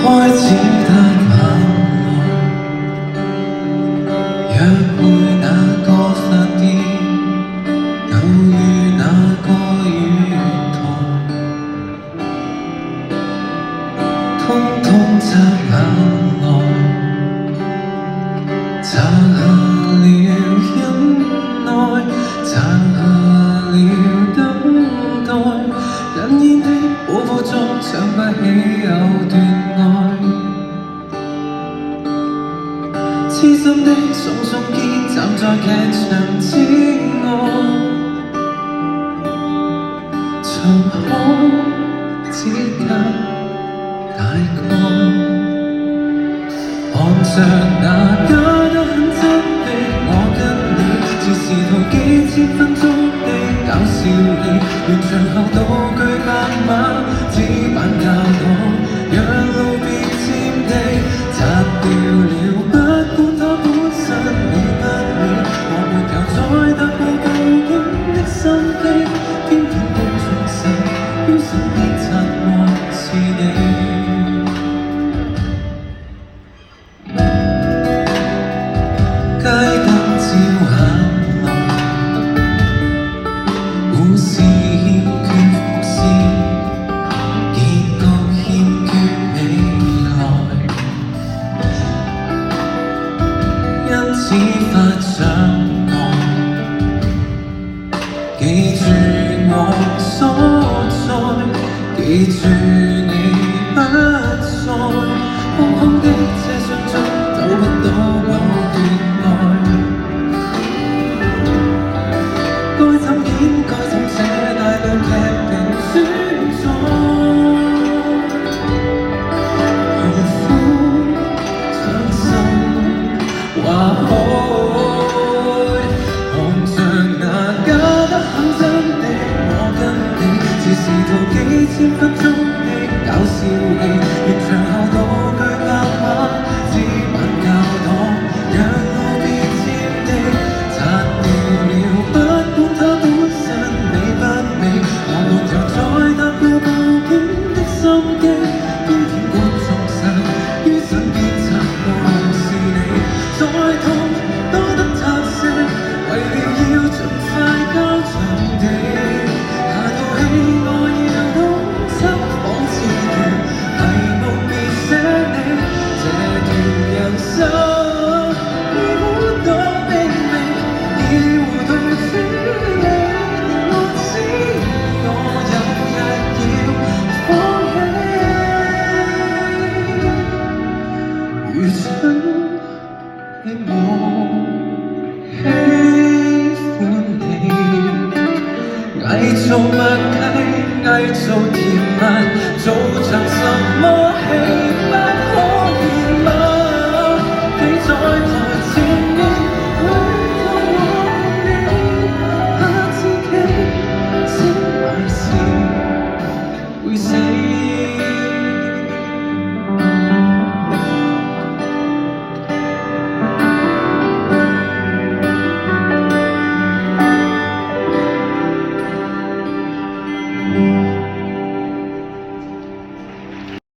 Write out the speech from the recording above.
開始太晚來，約會那個飯店，偶遇那個月台，通通擦眼來，擦下了忍耐，擦下了等待，隱煙的寶庫中想不起有段愛，痴心的聳聳肩站在劇場之外，長可只隔大概，看着那加得很真的我跟你，似是套幾千分鐘的搞笑戲，完場後道具白馬，紙板教我讓路別佔地，擦掉了不管它本身美不美，我沒有再踏步步影的心機，偏偏觀眾席於身邊擦過是你。街燈照下來，故事欠缺伏線，結局欠缺未來，因此發障礙。記住我所在，記住你不在，空空的車廂中找不到某段愛。該怎演該怎寫，大量劇評選載，如苦傷心話開，看着那加得很真的我跟你，似是套幾千分鐘的搞笑戲，完場後道具白馬，紙板教我讓路別佔地，擦掉了不管它本身美不美，我沒有再踏步步影的心機，偏偏觀眾席於身邊擦過是你，再痛多得他些，為了要盡快交場地，下套戲我要懂心仿似條題目別寫你，這段人生已污到明明，已糊塗處理，我知我有日要放棄，愚蠢的我喜歡你，偽造默契，偽造甜蜜，做場什麼戲碼。